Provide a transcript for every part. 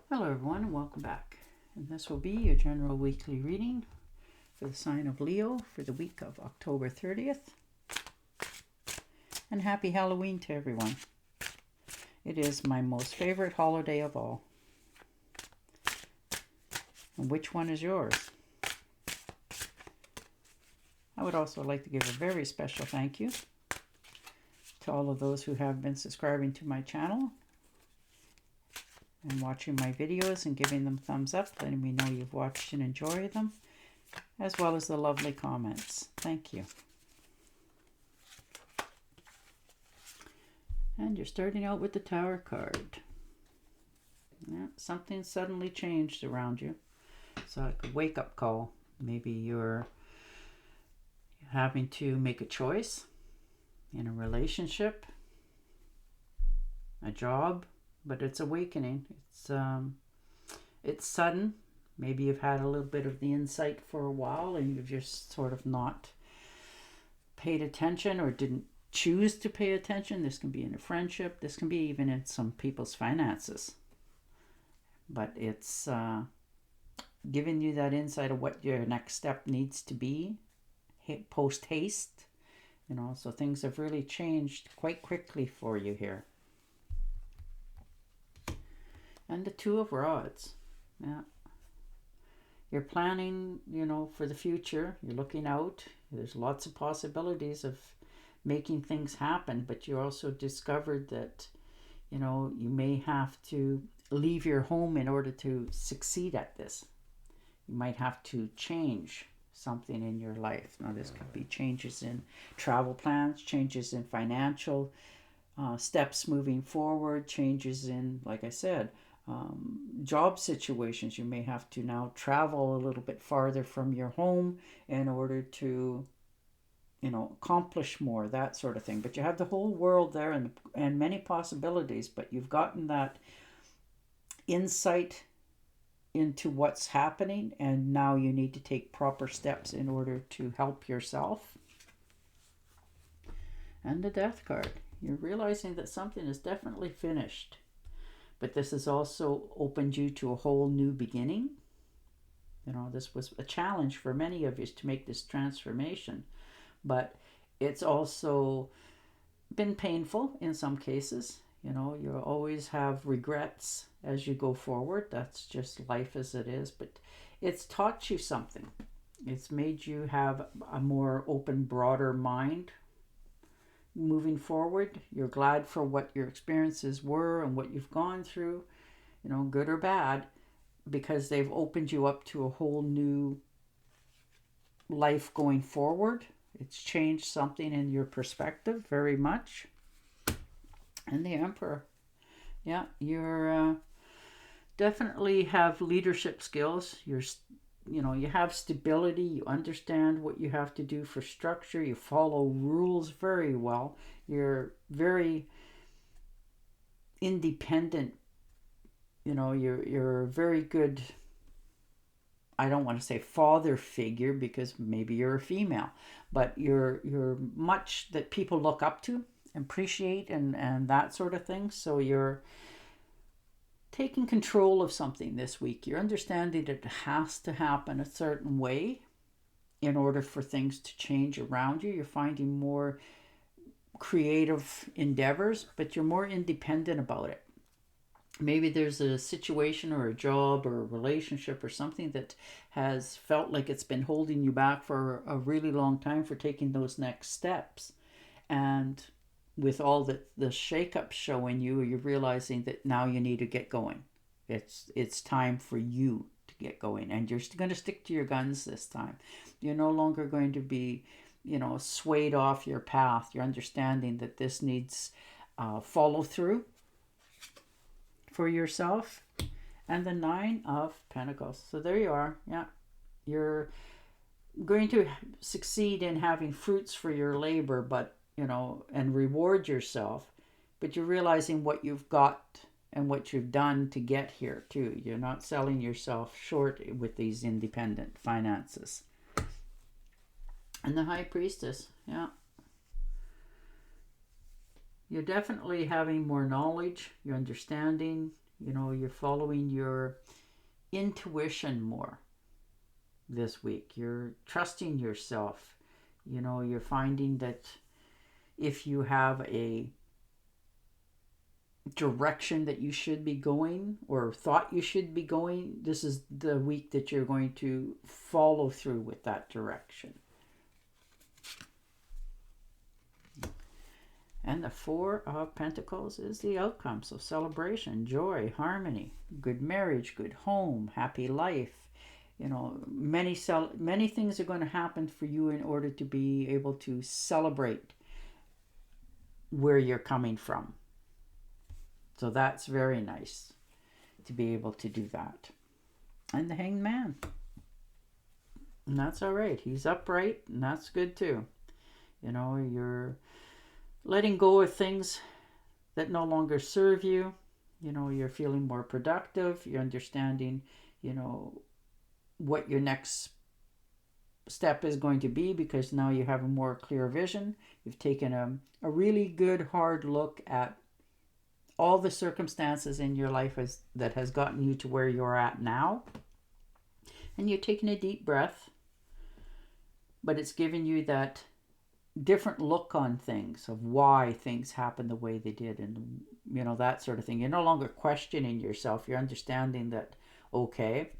Hello everyone and welcome back. And this will be your general weekly reading for the sign of Leo for the week of October 30th. And happy Halloween to everyone. It is my most favorite holiday of all. And which one is yours? I would also like to give a very special thank you to all of those who have been subscribing to my channel and watching my videos and giving them thumbs up, letting me know you've watched and enjoyed them, as well as the lovely comments. Thank you. And you're starting out with the Tower card. Yeah, something suddenly changed around you. It's like a wake-up call. Maybe you're having to make a choice in a relationship, a job, but it's awakening. It's sudden. Maybe you've had a little bit of the insight for a while and you've just sort of not paid attention or didn't choose to pay attention. This can be in a friendship. This can be even in some people's finances. But it's giving you that insight of what your next step needs to be post haste. So things have really changed quite quickly for you here. And the Two of Rods. Yeah. You're planning, for the future. You're looking out. There's lots of possibilities of making things happen, but you also discovered that, you may have to leave your home in order to succeed at this. You might have to change something in your life. Now, this could be changes in travel plans, changes in financial steps moving forward, changes in, like I said, job situations. You may have to now travel a little bit farther from your home in order to, accomplish more, that sort of thing. But you have the whole world there and many possibilities, but you've gotten that insight into what's happening, and now you need to take proper steps in order to help yourself. And the Death card. You're realizing that something is definitely finished. But this has also opened you to a whole new beginning. This was a challenge for many of you to make this transformation. But it's also been painful in some cases. You always have regrets as you go forward. That's just life as it is. But it's taught you something. It's made you have a more open, broader mind. Moving forward, you're glad for what your experiences were and what you've gone through, good or bad, because they've opened you up to a whole new life going forward. It's changed something in your perspective very much. And the Emperor. Yeah, you're definitely have leadership skills. You have stability, you understand what you have to do for structure, you follow rules very well, you're very independent, you're a very good, I don't want to say father figure because maybe you're a female, but you're much that people look up to, appreciate, and that sort of thing. So you're taking control of something this week. You're understanding that it has to happen a certain way in order for things to change around you. You're finding more creative endeavors, but you're more independent about it. Maybe there's a situation or a job or a relationship or something that has felt like it's been holding you back for a really long time for taking those next steps. And with all the shakeups showing you, you're realizing that now you need to get going. It's time for you to get going, and you're going to stick to your guns this time. You're no longer going to be, swayed off your path. You're understanding that this needs follow through for yourself. And the Nine of Pentacles. So there you are. Yeah, you're going to succeed in having fruits for your labor, but and reward yourself, but you're realizing what you've got and what you've done to get here too. You're not selling yourself short with these independent finances. And the High Priestess, yeah. You're definitely having more knowledge, you're understanding, You know, you're following your intuition more this week. You're trusting yourself. You know, you're finding that if you have a direction that you should be going or thought you should be going, this is the week that you're going to follow through with that direction. And the Four of Pentacles is the outcome. So celebration, joy, harmony, good marriage, good home, happy life. You know, many things are going to happen for you in order to be able to celebrate where you're coming from. So that's very nice to be able to do that. And the Hanged Man. And that's all right. He's upright, and that's good too. You know, you're letting go of things that no longer serve you. You know, you're feeling more productive. You're understanding, you know, what your next step is going to be, because now you have a more clear vision. You've taken a really good hard look at all the circumstances in your life that has gotten you to where you're at now. And you're taking a deep breath, but it's giving you that different look on things of why things happen the way they did, and you know, that sort of thing. You're no longer questioning yourself. You're understanding that, okay,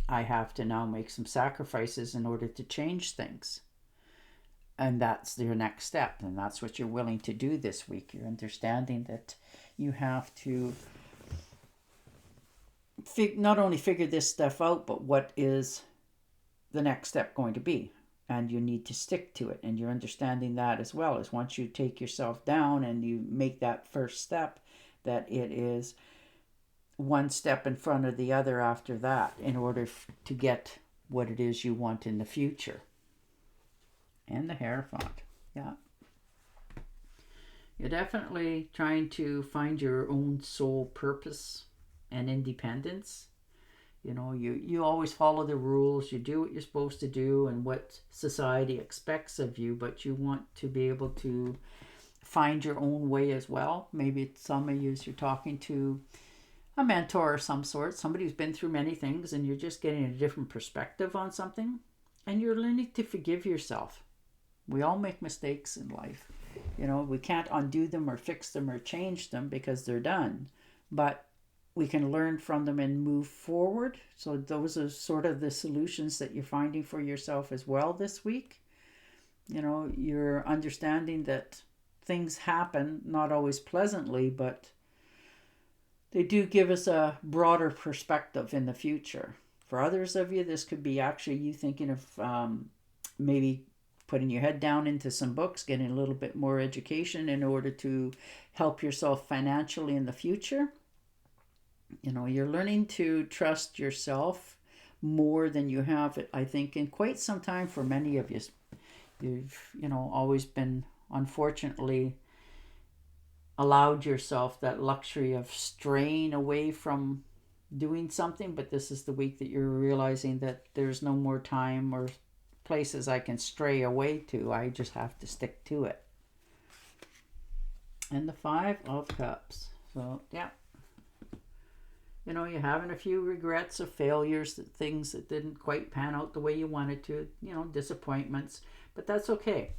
I have to now make some sacrifices in order to change things, and that's your next step, and that's what you're willing to do this week. You're understanding that you have to not only figure this stuff out, but what is the next step going to be, and you need to stick to it. And you're understanding that as well, as once you take yourself down and you make that first step, that it is one step in front of the other after that in order to get what it is you want in the future. And the Hierophant. Yeah. You're definitely trying to find your own soul purpose and independence. You know, you always follow the rules. You do what you're supposed to do and what society expects of you, but you want to be able to find your own way as well. Maybe some of you, you're talking to a mentor of some sort, somebody who's been through many things, and you're just getting a different perspective on something, and you're learning to forgive yourself. We all make mistakes in life. You know, we can't undo them or fix them or change them because they're done, but we can learn from them and move forward. So those are sort of the solutions that you're finding for yourself as well this week. You know, you're understanding that things happen, not always pleasantly, but they do give us a broader perspective in the future. For others of you, this could be actually you thinking of maybe putting your head down into some books, getting a little bit more education in order to help yourself financially in the future. You know, you're learning to trust yourself more than you have, I think, in quite some time for many of you. You've, you know, always been, unfortunately, allowed yourself that luxury of straying away from doing something, but this is the week that you're realizing that there's no more time or places I can stray away to. I just have to stick to it. And the Five of Cups. So, yeah. You know, you're having a few regrets of failures, that things that didn't quite pan out the way you wanted to, you know, disappointments. But that's okay,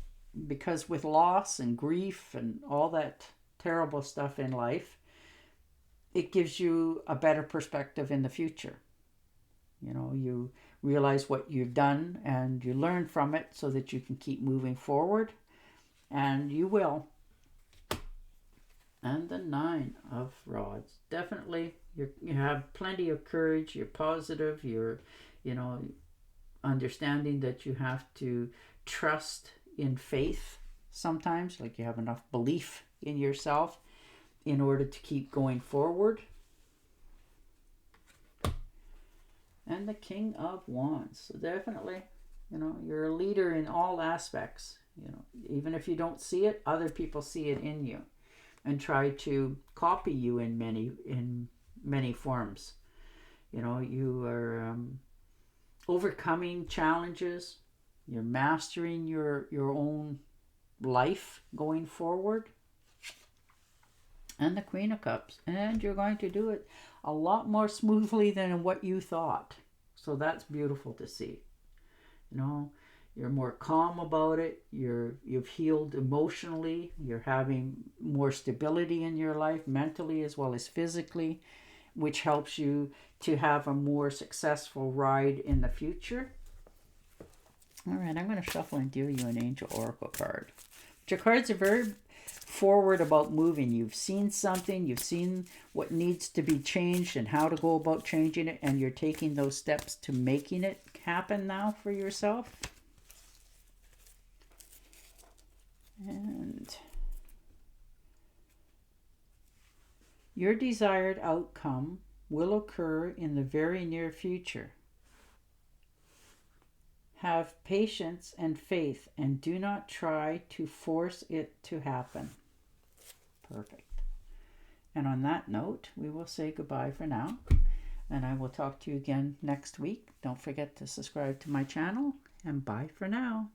because with loss and grief and all that terrible stuff in life, it gives you a better perspective in the future. You know, you realize what you've done and you learn from it so that you can keep moving forward, and you will. And the Nine of Rods. Definitely, you have plenty of courage. You're positive. You're, you know, understanding that you have to trust in faith sometimes, like you have enough belief in yourself in order to keep going forward. And the King of Wands. So definitely, you know, you're a leader in all aspects. You know, even if you don't see it, other people see it in you and try to copy you in many forms. You know, you are overcoming challenges. You're mastering your own life going forward. and the Queen of Cups. And you're going to do it a lot more smoothly than what you thought. So that's beautiful to see. You know, you're more calm about it. You've healed emotionally. You're having more stability in your life, mentally as well as physically, which helps you to have a more successful ride in the future. All right, I'm going to shuffle and deal you an Angel Oracle card. But your cards are very forward about moving. You've seen something, you've seen what needs to be changed and how to go about changing it, and you're taking those steps to making it happen now for yourself. And your desired outcome will occur in the very near future. Have patience and faith and do not try to force it to happen. Perfect. And on that note, we will say goodbye for now. And I will talk to you again next week. Don't forget to subscribe to my channel. And bye for now.